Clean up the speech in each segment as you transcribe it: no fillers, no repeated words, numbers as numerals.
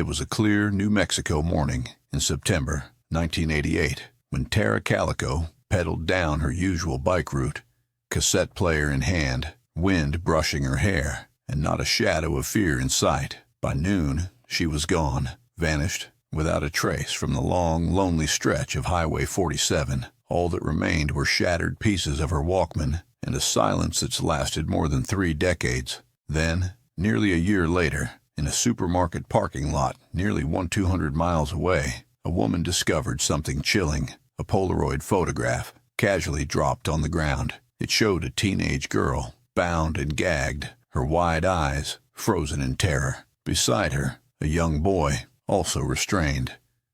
It was a clear New Mexico morning in September 1988 when Tara Calico pedaled down her usual bike route, cassette player in hand, wind brushing her hair, and not a shadow of fear in sight. By noon, she was gone, vanished without a trace from the long, lonely stretch of Highway 47. All that remained were shattered pieces of her Walkman and a silence that's lasted more than 3 decades. Then, nearly a year later, in a supermarket parking lot nearly 200 miles away, a woman discovered something chilling. A Polaroid photograph, casually dropped on the ground. It showed a teenage girl, bound and gagged, her wide eyes frozen in terror. Beside her, a young boy, also restrained.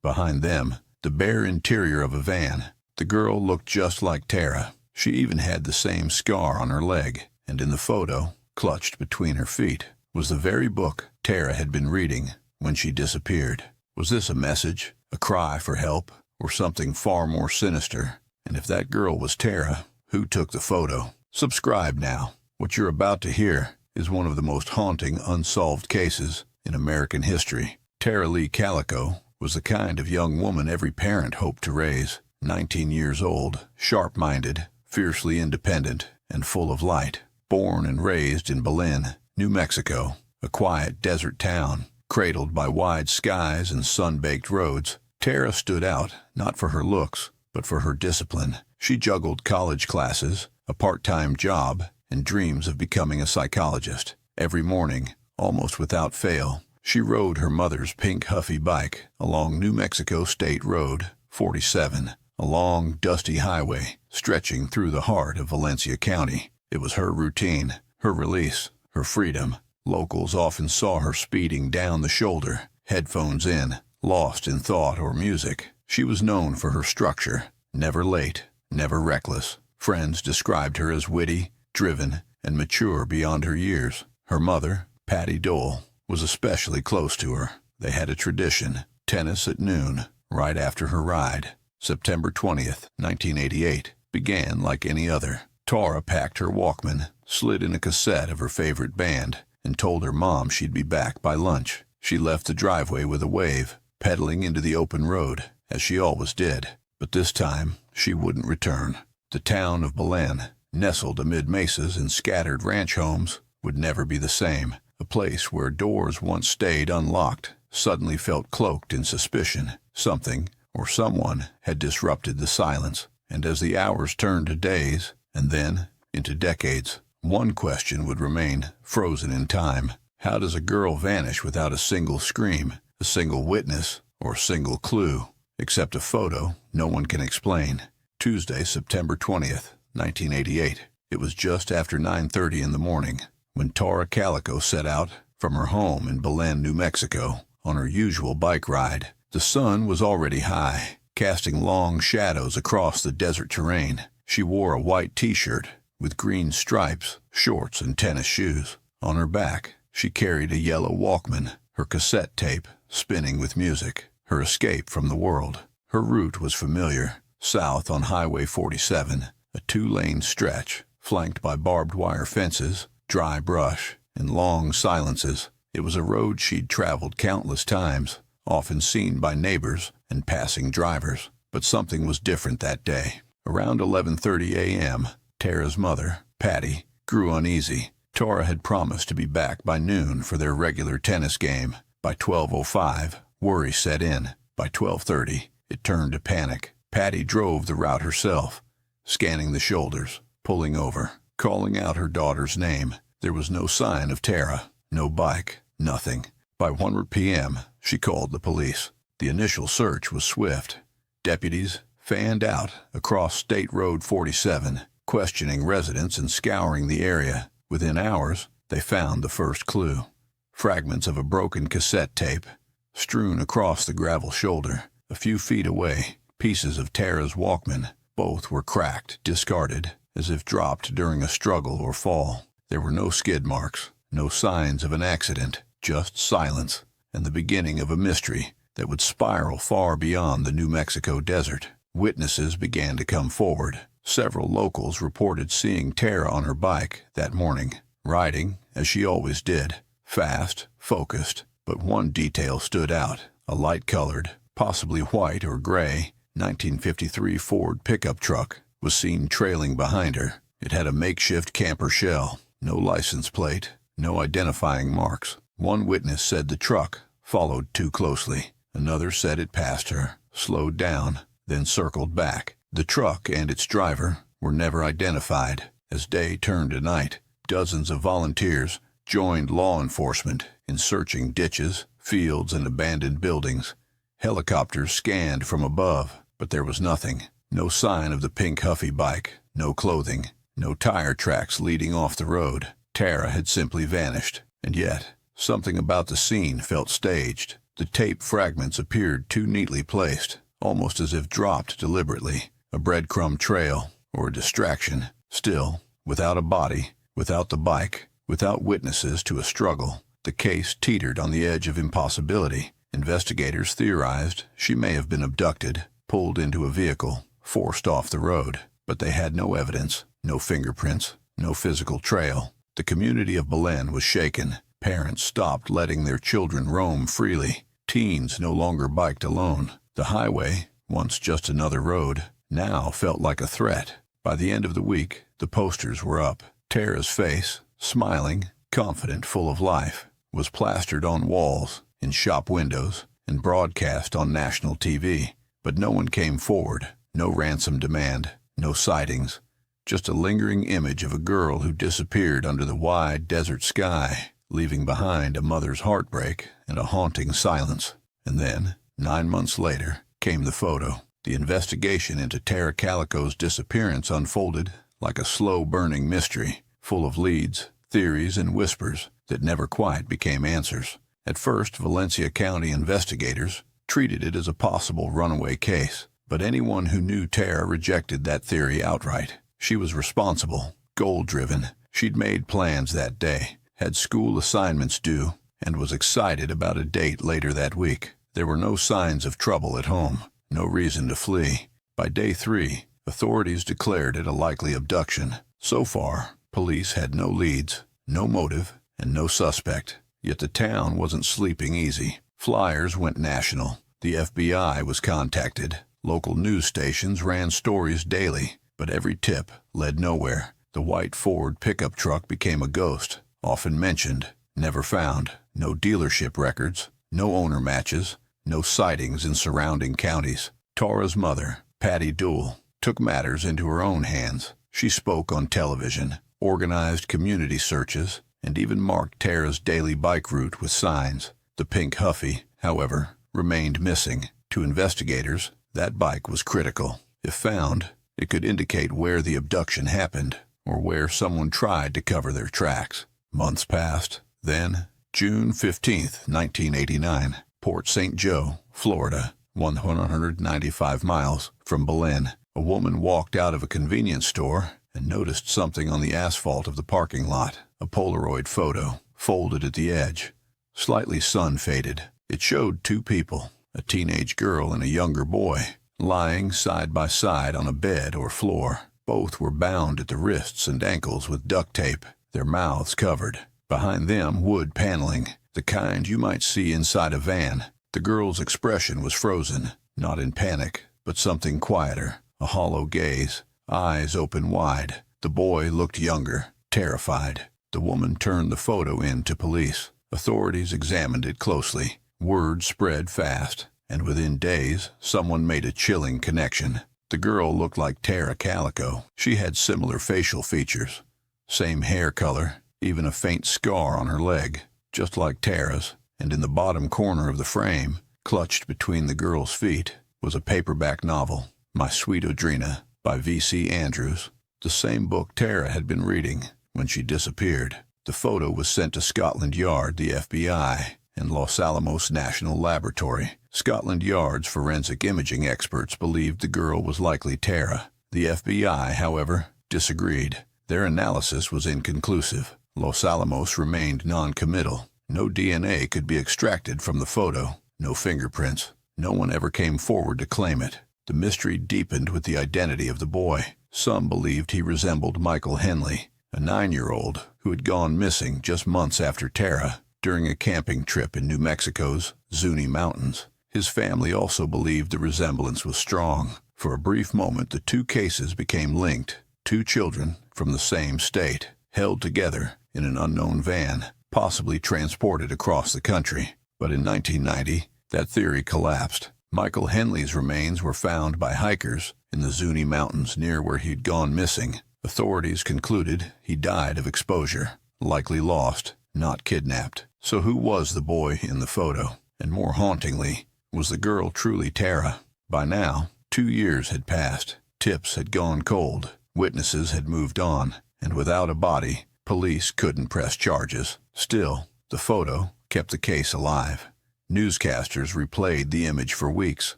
Behind them, the bare interior of a van. The girl looked just like Tara. She even had the same scar on her leg, and in the photo, clutched between her feet, was the very book Tara had been reading when she disappeared. Was this a message, a cry for help, or something far more sinister? And if that girl was Tara, who took the photo? Subscribe now. What you're about to hear is one of the most haunting unsolved cases in American history. Tara Lee Calico was the kind of young woman every parent hoped to raise. 19 years old, sharp-minded, fiercely independent, and full of light. Born and raised in Belen, New Mexico, a quiet desert town, cradled by wide skies and sun-baked roads, Tara stood out not for her looks, but for her discipline. She juggled college classes, a part-time job, and dreams of becoming a psychologist. Every morning, almost without fail, she rode her mother's pink Huffy bike along New Mexico State Road 47, a long, dusty highway stretching through the heart of Valencia County. It was her routine, her release, her freedom. Locals often saw her speeding down the shoulder, headphones in, lost in thought or music. She was known for her structure, never late, never reckless. Friends described her as witty, driven, and mature beyond her years. Her mother, Patty Dole, was especially close to her. They had a tradition, tennis at noon, right after her ride. September 20th, 1988, began like any other. Tara packed her Walkman, slid in a cassette of her favorite band, and told her mom she'd be back by lunch. She left the driveway with a wave, pedaling into the open road, as she always did. But this time, she wouldn't return. The town of Belen, nestled amid mesas and scattered ranch homes, would never be the same. A place where doors once stayed unlocked suddenly felt cloaked in suspicion. Something, or someone, had disrupted the silence. And as the hours turned to days, and then into decades, one question would remain frozen in time. How does a girl vanish without a single scream, a single witness, or a single clue? Except a photo no one can explain. Tuesday, September 20th, 1988. It was just after 9:30 in the morning when Tara Calico set out from her home in Belen, New Mexico, on her usual bike ride. The sun was already high, casting long shadows across the desert terrain. She wore a white t-shirt with green stripes, shorts, and tennis shoes. On her back, she carried a yellow Walkman, her cassette tape spinning with music, her escape from the world. Her route was familiar, south on Highway 47, a 2-lane stretch, flanked by barbed wire fences, dry brush, and long silences. It was a road she'd traveled countless times, often seen by neighbors and passing drivers. But something was different that day. Around 11:30 a.m., Tara's mother, Patty, grew uneasy. Tara had promised to be back by noon for their regular tennis game. By 12:05, worry set in. By 12:30, it turned to panic. Patty drove the route herself, scanning the shoulders, pulling over, calling out her daughter's name. There was no sign of Tara, no bike, nothing. By 1 p.m., she called the police. The initial search was swift. Deputies fanned out across State Road 47, questioning residents and scouring the area. Within hours, they found the first clue. Fragments of a broken cassette tape, strewn across the gravel shoulder. A few feet away, pieces of Tara's Walkman. Both were cracked, discarded, as if dropped during a struggle or fall. There were no skid marks, no signs of an accident, just silence, and the beginning of a mystery that would spiral far beyond the New Mexico desert. Witnesses began to come forward. Several locals reported seeing Tara on her bike that morning, riding, as she always did, fast, focused, But one detail stood out: a light-colored, possibly white or gray, 1953 Ford pickup truck was seen trailing behind her. It had a makeshift camper shell, no license plate, no identifying marks. One witness said the truck followed too closely. Another said it passed her, slowed down, then circled back. The truck and its driver were never identified. As day turned to night, dozens of volunteers joined law enforcement in searching ditches, fields, and abandoned buildings. Helicopters scanned from above, but there was nothing. No sign of the pink Huffy bike, no clothing, no tire tracks leading off the road. Tara had simply vanished. And yet, something about the scene felt staged. The tape fragments appeared too neatly placed, almost as if dropped deliberately. A breadcrumb trail, or a distraction. Still, without a body, without the bike, without witnesses to a struggle, the case teetered on the edge of impossibility. Investigators theorized she may have been abducted, pulled into a vehicle, forced off the road. But they had no evidence, no fingerprints, no physical trail. The community of Belen was shaken. Parents stopped letting their children roam freely. Teens no longer biked alone. The highway, once just another road, now felt like a threat. By the end of the week, the posters were up. Tara's face, smiling, confident, full of life, was plastered on walls, in shop windows, and broadcast on national TV. But no one came forward. No ransom demand, no sightings. Just a lingering image of a girl who disappeared under the wide desert sky, leaving behind a mother's heartbreak and a haunting silence. And then, 9 months later, came the photo. The investigation into Tara Calico's disappearance unfolded like a slow-burning mystery, full of leads, theories, and whispers that never quite became answers. At first, Valencia County investigators treated it as a possible runaway case, but anyone who knew Tara rejected that theory outright. She was responsible, goal-driven. She'd made plans that day, had school assignments due, and was excited about a date later that week. There were no signs of trouble at home. No reason to flee. By day 3, authorities declared it a likely abduction. So far, police had no leads, no motive, and no suspect. Yet the town wasn't sleeping easy. Flyers went national. The FBI was contacted. Local news stations ran stories daily, but every tip led nowhere. The white Ford pickup truck became a ghost, often mentioned, never found. No dealership records, no owner matches, no sightings in surrounding counties. Tara's mother, Patty Dool, took matters into her own hands. She spoke on television, organized community searches, and even marked Tara's daily bike route with signs. The pink Huffy, however, remained missing. To investigators, that bike was critical. If found, it could indicate where the abduction happened, or where someone tried to cover their tracks. Months passed. Then, June 15, 1989, Port St. Joe, Florida, 195 miles from Belen. A woman walked out of a convenience store and noticed something on the asphalt of the parking lot. A Polaroid photo, folded at the edge, slightly sun-faded. It showed 2 people, a teenage girl and a younger boy, lying side by side on a bed or floor. Both were bound at the wrists and ankles with duct tape, their mouths covered. Behind them, wood paneling, the kind you might see inside a van. The girl's expression was frozen, not in panic, but something quieter, a hollow gaze, eyes open wide. The boy looked younger, terrified. The woman turned the photo in to police. Authorities examined it closely. Word spread fast, and within days, someone made a chilling connection. The girl looked like Tara Calico. She had similar facial features, same hair color, even a faint scar on her leg, just like Tara's. And in the bottom corner of the frame, clutched between the girl's feet, was a paperback novel, My Sweet Audrina, by V.C. Andrews, the same book Tara had been reading when she disappeared. The photo was sent to Scotland Yard, the FBI, and Los Alamos National Laboratory. Scotland Yard's forensic imaging experts believed the girl was likely Tara. The FBI, however, disagreed. Their analysis was inconclusive. Los Alamos remained non-committal. No DNA could be extracted from the photo, no fingerprints. No one ever came forward to claim it. The mystery deepened with the identity of the boy. Some believed he resembled Michael Henley, a 9-year-old who had gone missing just months after Tara. during a camping trip in New Mexico's Zuni Mountains. His family also believed the resemblance was strong. For a brief moment, the two cases became linked. Two children from the same state, held together in an unknown van, possibly transported across the country. But in 1990, that theory collapsed. Michael Henley's remains were found by hikers in the Zuni Mountains near where he'd gone missing. Authorities concluded he died of exposure, likely lost, not kidnapped. So who was the boy in the photo? And more hauntingly, was the girl truly Tara? By now, 2 years had passed. Tips had gone cold. Witnesses had moved on. And without a body, police couldn't press charges. Still, the photo kept the case alive. Newscasters replayed the image for weeks.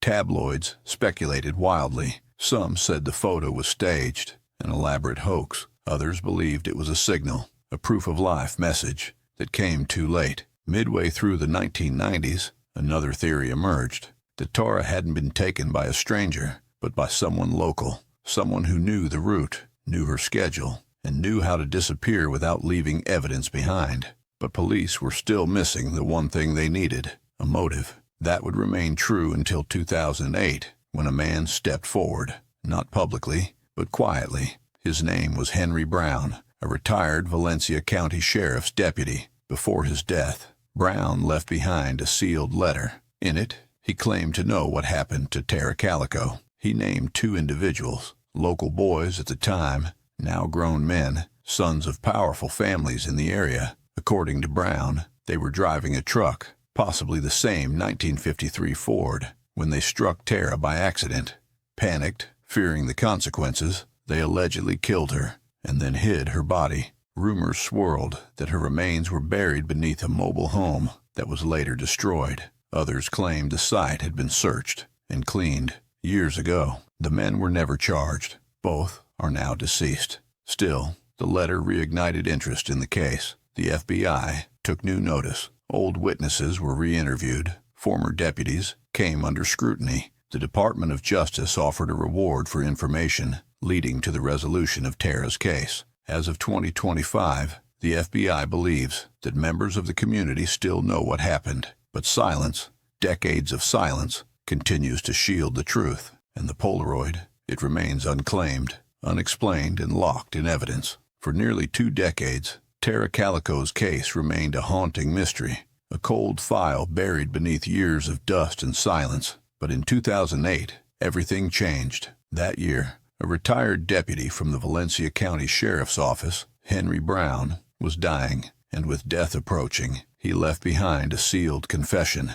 Tabloids speculated wildly. Some said the photo was staged, an elaborate hoax. Others believed it was a signal, a proof-of-life message that came too late. Midway through the 1990s, another theory emerged, that Tara hadn't been taken by a stranger, but by someone local, someone who knew the route, knew her schedule, and knew how to disappear without leaving evidence behind. But police were still missing the one thing they needed, a motive. That would remain true until 2008, when a man stepped forward, not publicly, but quietly. His name was Henry Brown, a retired Valencia County Sheriff's deputy. Before his death, Brown left behind a sealed letter. In it, he claimed to know what happened to Tara Calico. He named 2 individuals, local boys at the time, now grown men, sons of powerful families in the area. According to Brown, they were driving a truck, possibly the same 1953 Ford, when they struck Tara by accident. Panicked, fearing the consequences, they allegedly killed her and then hid her body. Rumors swirled that her remains were buried beneath a mobile home that was later destroyed. Others claimed the site had been searched and cleaned years ago. The men were never charged. Both are now deceased. Still, the letter reignited interest in the case. The FBI took new notice. Old witnesses were re-interviewed. Former deputies came under scrutiny. The Department of Justice offered a reward for information leading to the resolution of Tara's case. As of 2025, the FBI believes that members of the community still know what happened, but silence, decades of silence, continues to shield the truth. And the Polaroid, it remains unclaimed, unexplained, and locked in evidence. For nearly 2 decades, Tara Calico's case remained a haunting mystery, a cold file buried beneath years of dust and silence. But in 2008, everything changed. That year, a retired deputy from the Valencia County Sheriff's Office, Henry Brown, was dying, and with death approaching, he left behind a sealed confession,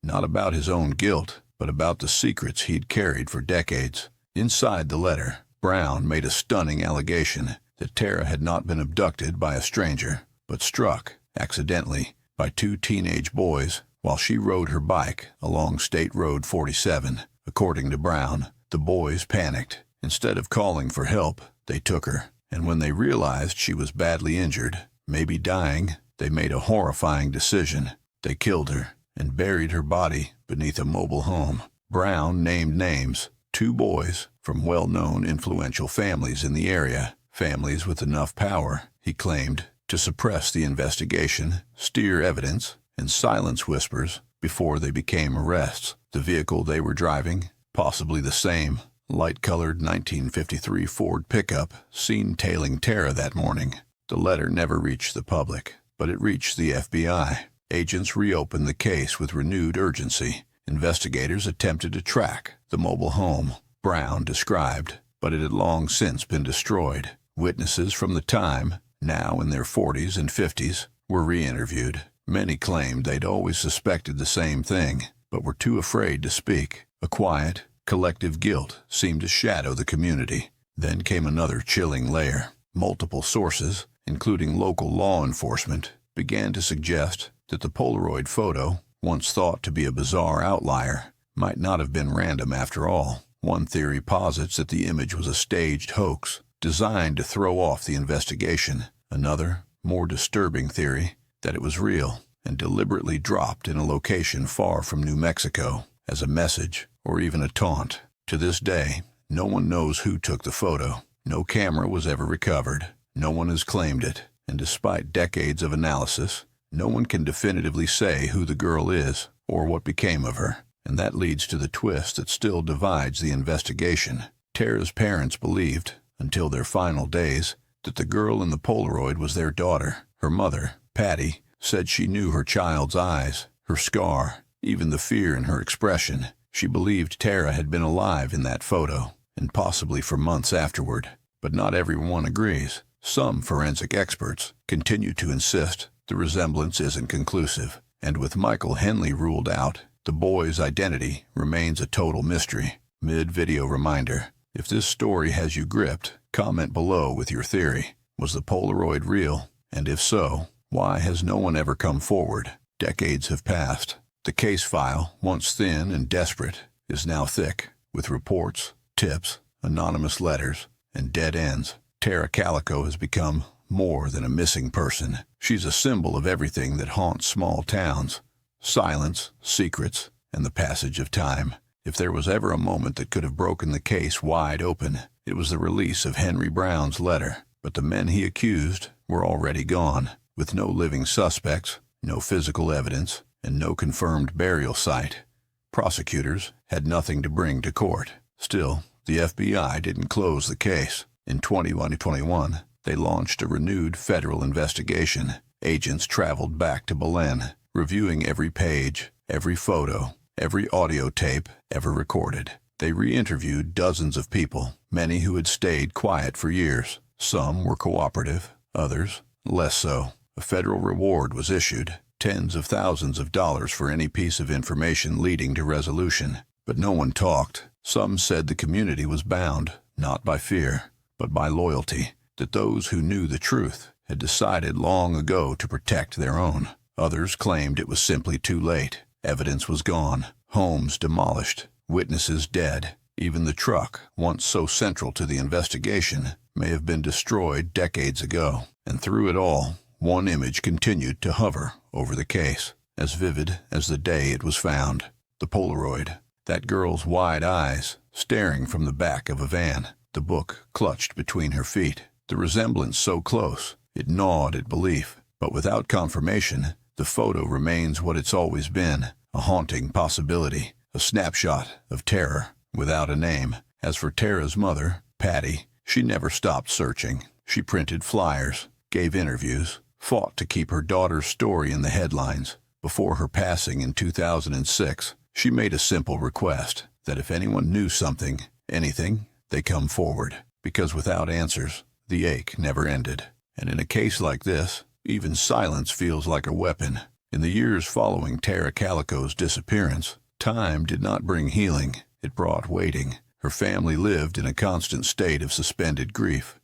not about his own guilt, but about the secrets he'd carried for decades. Inside the letter, Brown made a stunning allegation that Tara had not been abducted by a stranger, but struck, accidentally, by 2 teenage boys while she rode her bike along State Road 47. According to Brown, the boys panicked. Instead of calling for help, they took her, and when they realized she was badly injured, maybe dying, they made a horrifying decision. They killed her and buried her body beneath a mobile home. Brown named names, 2 boys from well-known influential families in the area, families with enough power, he claimed, to suppress the investigation, steer evidence, and silence whispers before they became arrests. The vehicle they were driving, possibly the same, light-colored 1953 Ford pickup, seen tailing Tara that morning. The letter never reached the public, but it reached the FBI. Agents reopened the case with renewed urgency. Investigators attempted to track the mobile home Brown described, but it had long since been destroyed. Witnesses from the time, now in their 40s and 50s, were re-interviewed. Many claimed they'd always suspected the same thing, but were too afraid to speak. A quiet, collective guilt seemed to shadow the community. Then came another chilling layer. Multiple sources, including local law enforcement, began to suggest that the Polaroid photo, once thought to be a bizarre outlier, might not have been random after all. One theory posits that the image was a staged hoax, designed to throw off the investigation. Another, more disturbing theory, that it was real and deliberately dropped in a location far from New Mexico as a message or even a taunt. To this day, no one knows who took the photo. No camera was ever recovered. No one has claimed it. And despite decades of analysis, No one can definitively say who the girl is or what became of her, and that leads to the twist that still divides the investigation. Tara's parents believed, until their final days, that the girl in the Polaroid was their daughter. Her mother, Patty, said she knew her child's eyes, her scar, even the fear in her expression. She believed Tara had been alive in that photo, and possibly for months afterward. But not everyone agrees. Some forensic experts continue to insist the resemblance isn't conclusive, and with Michael Henley ruled out, the boy's identity remains a total mystery. Mid-video reminder: if this story has you gripped, comment below with your theory. Was the Polaroid real? And if so, why has no one ever come forward? Decades have passed. The case file, once thin and desperate, is now thick, with reports, tips, anonymous letters, and dead ends. Tara Calico has become more than a missing person. She's a symbol of everything that haunts small towns: silence, secrets, and the passage of time. If there was ever a moment that could have broken the case wide open, it was the release of Henry Brown's letter. But the men he accused were already gone, with no living suspects, no physical evidence, and no confirmed burial site. Prosecutors had nothing to bring to court. Still, the FBI didn't close the case. In 2021, they launched a renewed federal investigation. Agents traveled back to Belen, reviewing every page, every photo, every audio tape ever recorded. They re-interviewed dozens of people, many who had stayed quiet for years. Some were cooperative, others less so. A federal reward was issued, tens of thousands of dollars for any piece of information leading to resolution. But no one talked. Some said the community was bound, not by fear, but by loyalty, that those who knew the truth had decided long ago to protect their own. Others claimed it was simply too late. Evidence was gone, homes demolished, witnesses dead. Even the truck, once so central to the investigation, may have been destroyed decades ago. And through it all, one image continued to hover over the case, as vivid as the day it was found. The Polaroid. That girl's wide eyes, staring from the back of a van. The book clutched between her feet. The resemblance so close, it gnawed at belief. But without confirmation, the photo remains what it's always been: a haunting possibility, a snapshot of terror without a name. As for Tara's mother, Patty, she never stopped searching. She printed flyers, gave interviews, fought to keep her daughter's story in the headlines. Before her passing in 2006, she made a simple request: that if anyone knew something, anything, they come forward. Because without answers, the ache never ended. And in a case like this, even silence feels like a weapon. In the years following Tara Calico's disappearance, time did not bring healing. It brought waiting. Her family lived in a constant state of suspended grief,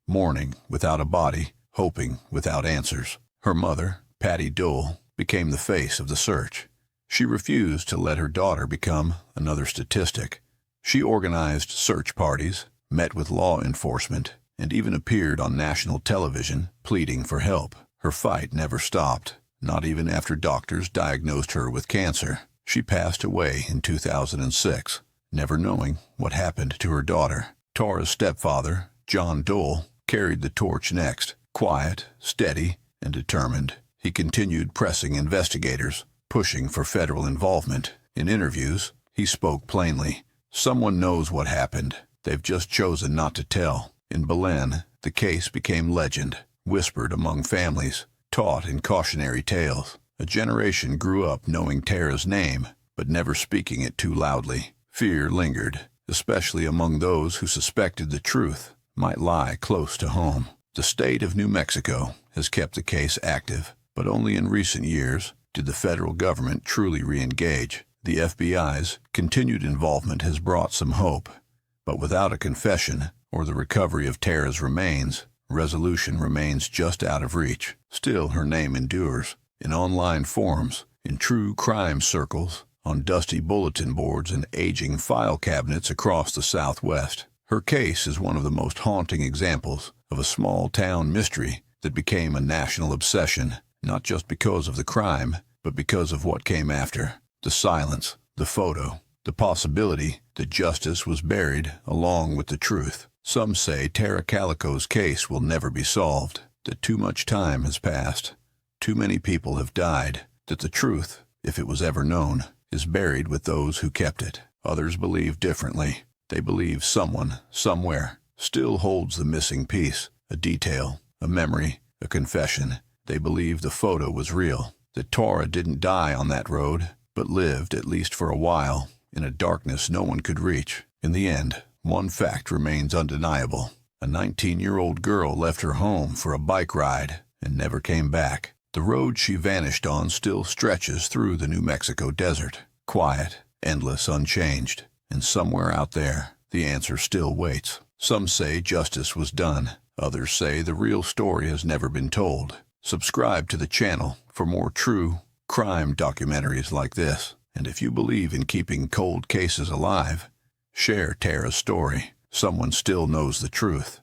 mourning without a body, hoping without answers. Her mother, Patty Dole, became the face of the search. She refused to let her daughter become another statistic. She organized search parties, met with law enforcement, and even appeared on national television pleading for help. Her fight never stopped, not even after doctors diagnosed her with cancer. She passed away in 2006, never knowing what happened to her daughter. Tara's stepfather, John Dole, carried the torch next, quiet, steady, and determined. He continued pressing investigators, pushing for federal involvement. In interviews, he spoke plainly. Someone knows what happened. They've just chosen not to tell. In Belen, the case became legend, whispered among families, taught in cautionary tales. A generation grew up knowing Tara's name, but never speaking it too loudly. Fear lingered, especially among those who suspected the truth might lie close to home. The state of New Mexico has kept the case active, but only in recent years did the federal government truly re-engage. The FBI's continued involvement has brought some hope, but without a confession or the recovery of Tara's remains, resolution remains just out of reach. Still, her name endures. In online forums, in true crime circles, on dusty bulletin boards and aging file cabinets across the Southwest. Her case is one of the most haunting examples of a small-town mystery that became a national obsession, not just because of the crime, but because of what came after. The silence, the photo, the possibility that justice was buried along with the truth. Some say Tara Calico's case will never be solved, that too much time has passed. Too many people have died, that the truth, if it was ever known, is buried with those who kept it. Others believe differently. They believe someone, somewhere, still holds the missing piece, a detail, a memory, a confession. They believe the photo was real, that Tora didn't die on that road, but lived, at least for a while, in a darkness no one could reach. In the end, one fact remains undeniable. A 19-year-old girl left her home for a bike ride and never came back. The road she vanished on still stretches through the New Mexico desert, quiet, endless, unchanged. And somewhere out there, the answer still waits. Some say justice was done. Others say the real story has never been told. Subscribe to the channel for more true crime documentaries like this. And if you believe in keeping cold cases alive, share Tara's story. Someone still knows the truth.